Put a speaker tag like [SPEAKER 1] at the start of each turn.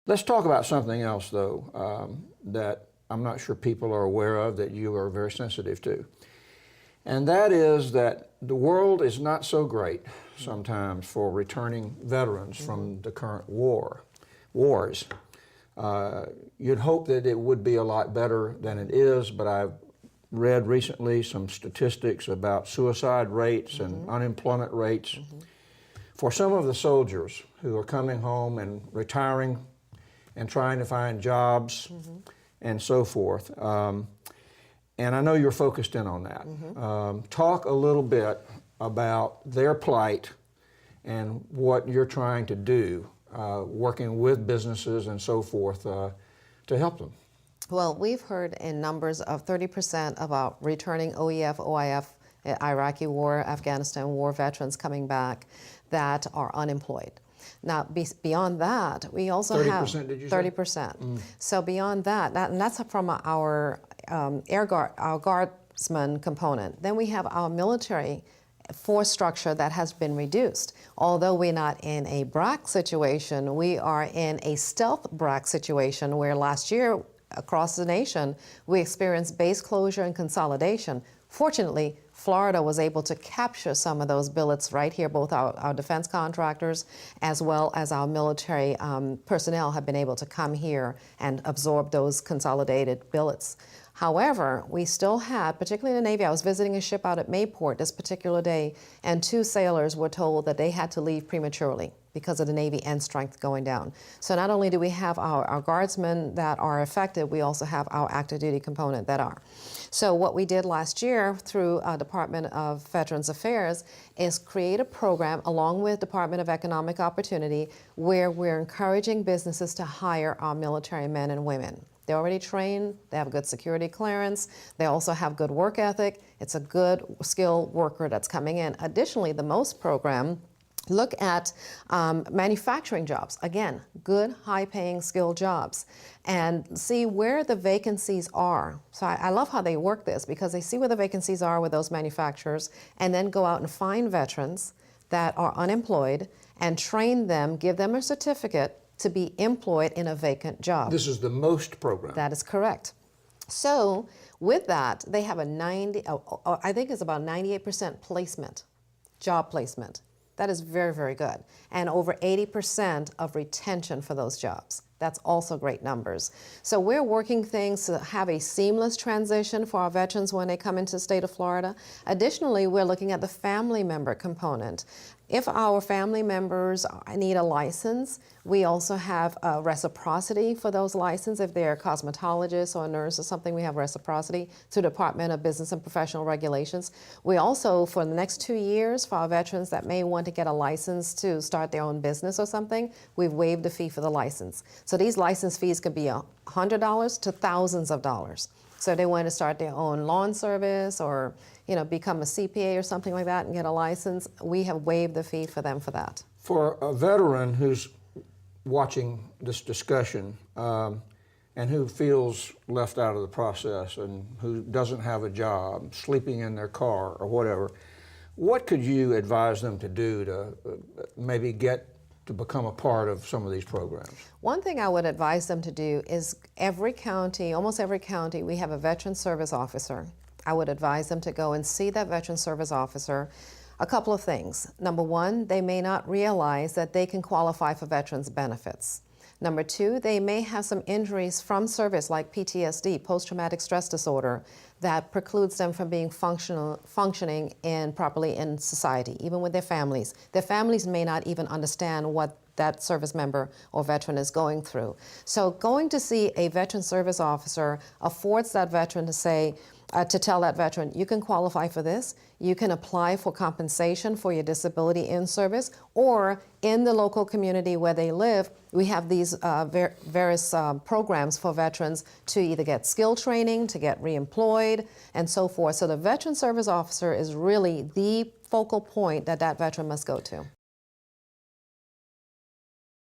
[SPEAKER 1] Let's talk about something else, though, that I'm not sure people are aware of, that you are very sensitive to. And that is that the world is not so great sometimes for returning veterans from the current wars. You'd hope that it would be a lot better than it is, but I've read recently some statistics about suicide rates and unemployment rates for some of the soldiers who are coming home and retiring and trying to find jobs and so forth. And I know you're focused in on that. Talk a little bit about their plight and what you're trying to do, working with businesses and so forth to help them.
[SPEAKER 2] Well, we've heard in numbers of 30% of our returning OEF, OIF, Iraqi war, Afghanistan war veterans coming back that are unemployed. Now, beyond that, we also
[SPEAKER 1] 30%,
[SPEAKER 2] have
[SPEAKER 1] did you say?
[SPEAKER 2] 30%. So beyond that, and that's from our our guardsman component. Then we have our military force structure that has been reduced. Although we're not in a BRAC situation, we are in a stealth BRAC situation where last year across the nation we experienced base closure and consolidation. Fortunately, Florida was able to capture some of those billets right here. Both our defense contractors as well as our military personnel have been able to come here and absorb those consolidated billets. However, we still had, particularly in the Navy, I was visiting a ship out at Mayport this particular day, and 2 sailors were told that they had to leave prematurely because of the Navy end strength going down. So not only do we have our guardsmen that are affected, we also have our active duty component that are. So what we did last year through Department of Veterans Affairs is create a program along with Department of Economic Opportunity where we're encouraging businesses to hire our military men and women. They're already trained, they have good security clearance, they also have good work ethic. It's a good skilled worker that's coming in. Additionally, the MOST program look at manufacturing jobs. Again, good, high-paying, skilled jobs, and see where the vacancies are. So I love how they work this because they see where the vacancies are with those manufacturers and then go out and find veterans that are unemployed and train them, give them a certificate to be employed in a vacant job.
[SPEAKER 1] This is the MOST program.
[SPEAKER 2] That is correct. So with that, they have a I think it's about 98% placement, job placement. That is very, very good. And over 80% of retention for those jobs. That's also great numbers. So we're working things to have a seamless transition for our veterans when they come into the state of Florida. Additionally, we're looking at the family member component. If our family members need a license, we also have a reciprocity for those licenses. If they're a cosmetologist or a nurse or something, we have reciprocity through the Department of Business and Professional Regulations. We also, for the next 2 years, for our veterans that may want to get a license to start their own business or something, we've waived the fee for the license. So these license fees could be $100 to thousands of dollars. So they want to start their own lawn service or become a CPA or something like that and get a license, we have waived the fee for them for that.
[SPEAKER 1] For a veteran who's watching this discussion and who feels left out of the process and who doesn't have a job, sleeping in their car or whatever, what could you advise them to do to maybe get to become a part of some of these programs?
[SPEAKER 2] One thing I would advise them to do is every county, almost every county, we have a veteran service officer. I would advise them to go and see that veteran service officer. A couple of things. Number one, they may not realize that they can qualify for veterans benefits. Number two, they may have some injuries from service like PTSD, post-traumatic stress disorder, that precludes them from being functioning properly in society, even with their families. Their families may not even understand what that service member or veteran is going through. So going to see a veteran service officer affords that veteran to say, to tell that veteran, you can qualify for this, you can apply for compensation for your disability in service, or in the local community where they live, we have these various programs for veterans to either get skill training, to get reemployed, and so forth. So the veteran service officer is really the focal point that that veteran must go to.